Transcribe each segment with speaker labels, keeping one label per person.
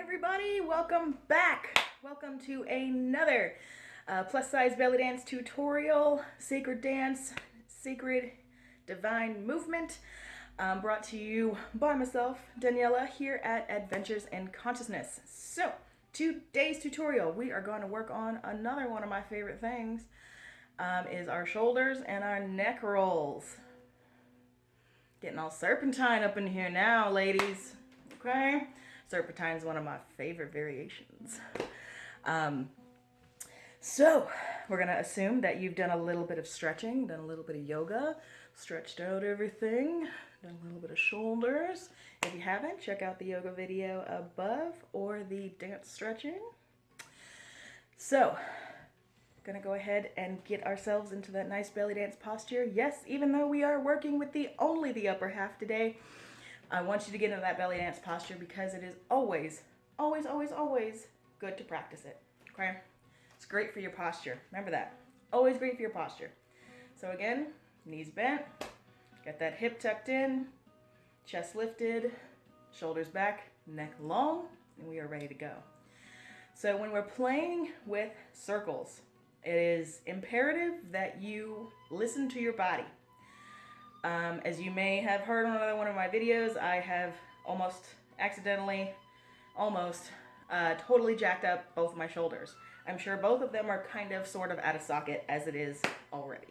Speaker 1: everybody, welcome back. Welcome to another plus size belly dance tutorial, sacred dance, sacred divine movement, brought to you by myself, Daniela, here at Adventures in Consciousness. So today's tutorial, we are going to work on another one of my favorite things, is our shoulders and our neck rolls. Getting all serpentine up in here now, ladies. Okay? Serpentine is one of my favorite variations. So we're going to assume that you've done a little bit of stretching, done a little bit of yoga, stretched out everything, done a little bit of shoulders. If you haven't, check out the yoga video above or the dance stretching. So, going to go ahead and get ourselves into that nice belly dance posture. Yes, even though we are working with only the upper half today, I want you to get into that belly dance posture because it is always, always, always, always good to practice it, okay? It's great for your posture. Remember that. Always great for your posture. So again, knees bent, got that hip tucked in, chest lifted, shoulders back, neck long, and we are ready to go. So when we're playing with circles, it is imperative that you listen to your body. As you may have heard on another one of my videos, I have totally jacked up both my shoulders. I'm sure both of them are kind of sort of out of socket as it is already.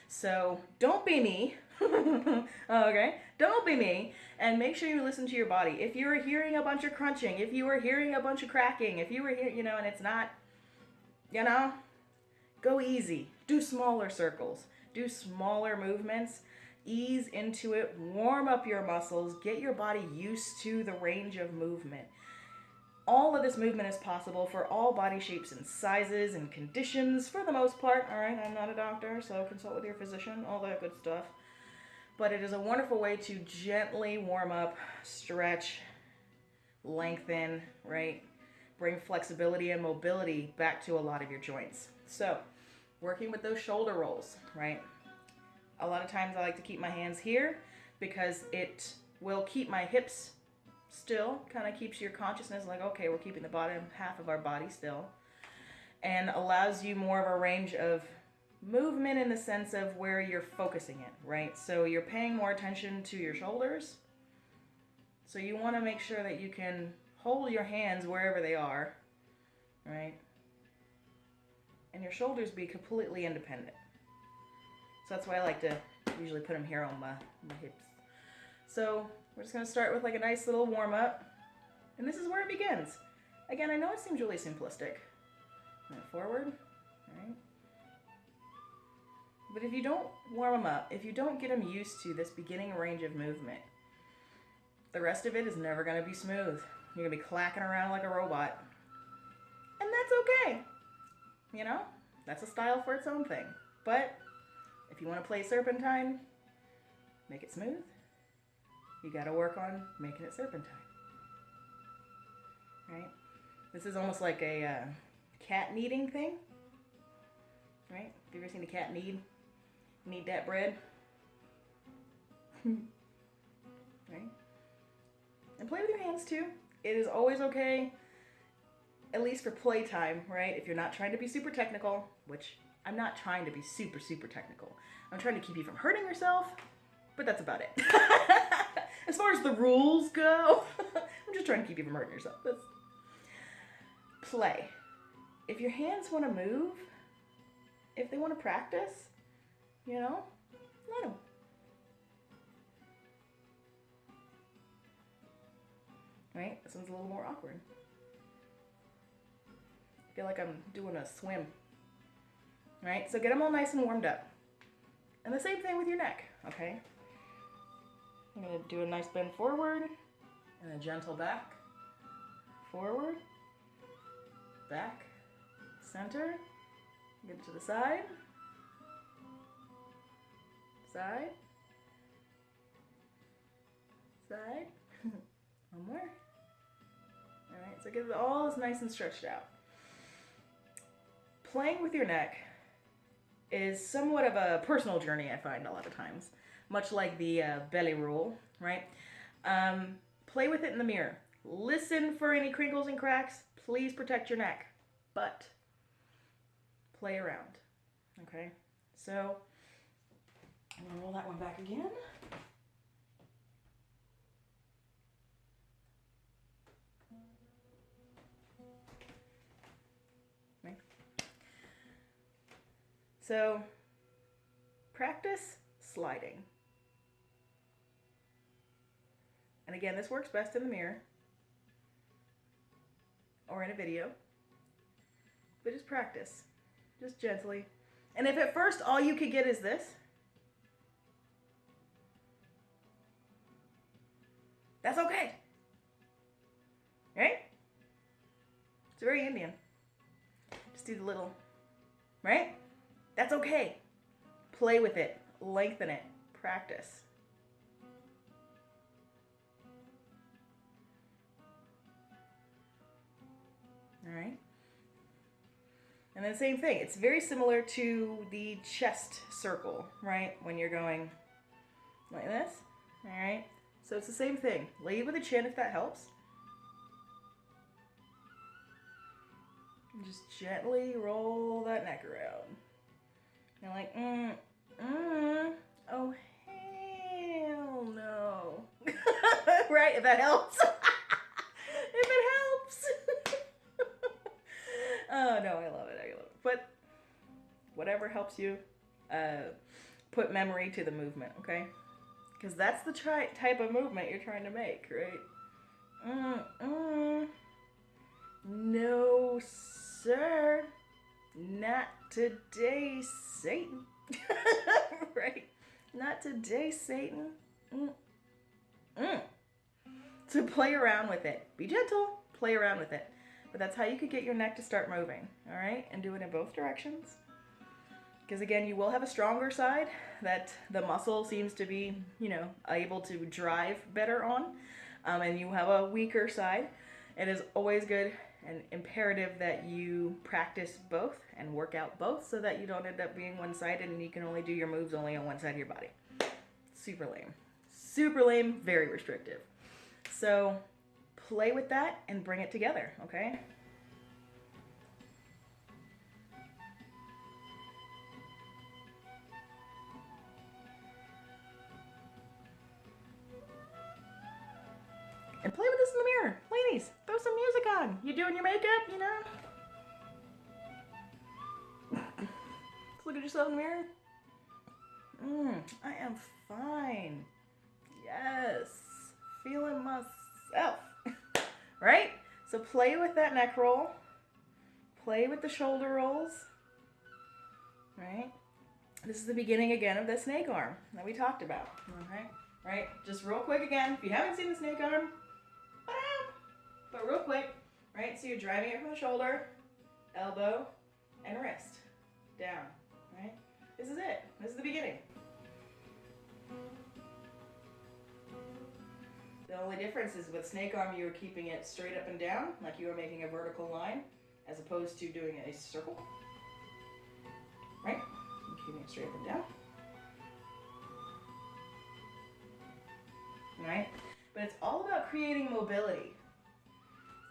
Speaker 1: So don't be me, okay? Don't be me, and make sure you listen to your body. If you are hearing a bunch of crunching, if you are hearing a bunch of cracking, if you were hearing, and it's not, go easy. Do smaller circles. Do smaller movements. Ease into it, warm up your muscles, get your body used to the range of movement. All of this movement is possible for all body shapes and sizes and conditions for the most part. All right, I'm not a doctor, so consult with your physician, all that good stuff. But it is a wonderful way to gently warm up, stretch, lengthen, right? Bring flexibility and mobility back to a lot of your joints. So, working with those shoulder rolls, right? A lot of times I like to keep my hands here because it will keep my hips still, kind of keeps your consciousness like, okay, we're keeping the bottom half of our body still, and allows you more of a range of movement in the sense of where you're focusing it, right? So you're paying more attention to your shoulders. So you want to make sure that you can hold your hands wherever they are, right? And your shoulders be completely independent. So that's why I like to usually put them here on my hips. So we're just going to start with like a nice little warm up. And this is where it begins. Again, I know it seems really simplistic. Forward, right? But if you don't warm them up, if you don't get them used to this beginning range of movement, the rest of it is never going to be smooth. You're going to be clacking around like a robot. And that's okay. That's a style for its own thing. But if you want to play serpentine, make it smooth. You got to work on making it serpentine. Right? This is almost like a cat kneading thing. Right? Have you ever seen a cat knead? Knead that bread. Right? And play with your hands too. It is always okay, at least for playtime, right? If you're not trying to be super technical, which I'm not trying to be super, super technical. I'm trying to keep you from hurting yourself, but that's about it. As far as the rules go, I'm just trying to keep you from hurting yourself. Play. If your hands want to move, if they want to practice, let them. Right? This one's a little more awkward. I feel like I'm doing a swim. Right? So get them all nice and warmed up. And the same thing with your neck, okay? I'm going to do a nice bend forward and a gentle back. Forward, back, center, get it to the side, side, side. One more. All right, so get it all as nice and stretched out. Playing with your neck is somewhat of a personal journey, I find a lot of times, much like the belly roll, right? Play with it in the mirror. Listen for any crinkles and cracks. Please protect your neck, but play around. Okay, so I'm gonna roll that one back again. Okay. So practice sliding. And again, this works best in the mirror or in a video, but just practice, just gently. And if at first all you could get is this, that's okay, right? It's very Indian. Just do the little, right? That's okay. Play with it, lengthen it, practice. All right. And then same thing. It's very similar to the chest circle, right? When you're going like this, all right? So it's the same thing. Lead with the chin if that helps. And just gently roll that neck around. You're like, oh, hell no. Right? If that helps. If it helps. Oh, no, I love it. I love it. But whatever helps you, put memory to the movement, okay? Because that's the type of movement you're trying to make, right? No, sir. Not today, Satan. Right? Not today, Satan. So play around with it. Be gentle. Play around with it. But that's how you could get your neck to start moving, all right? And do it in both directions. Because again, you will have a stronger side that the muscle seems to be, you know, able to drive better on. And you have a weaker side. It is always good and imperative that you practice both and work out both so that you don't end up being one-sided and you can only do your moves only on one side of your body. Super lame. Super lame, very restrictive. So play with that and bring it together, okay? And play with this in the mirror. Ladies, throw some music on. You doing your makeup, you know? Just look at yourself in the mirror. I am fine. Yes. Feeling myself. Right? So play with that neck roll. Play with the shoulder rolls. Right? This is the beginning again of the snake arm that we talked about. Okay? Right? Just real quick again. If you haven't seen the snake arm, but real quick, right? So you're driving it from the shoulder, elbow, and wrist. Down, right? This is it. This is the beginning. The only difference is with snake arm, you were keeping it straight up and down, like you were making a vertical line, as opposed to doing a circle. Right? You're keeping it straight up and down. Right? But it's all about creating mobility.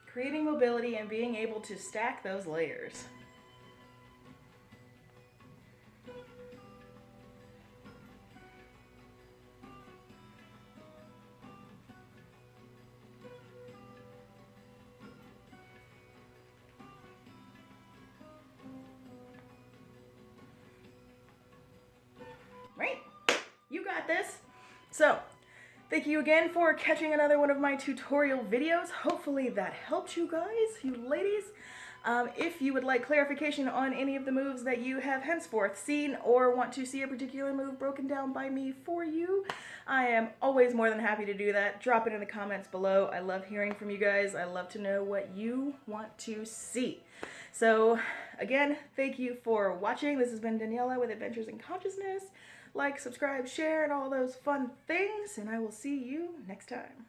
Speaker 1: Creating mobility and being able to stack those layers. Right? You got this. So, thank you again for catching another one of my tutorial videos. Hopefully that helped you guys, you ladies. If you would like clarification on any of the moves that you have henceforth seen or want to see a particular move broken down by me for you, I am always more than happy to do that. Drop it in the comments below. I love hearing from you guys. I love to know what you want to see. So again, thank you for watching. This has been Daniela with Adventures in Consciousness. Like, subscribe, share, and all those fun things, and I will see you next time.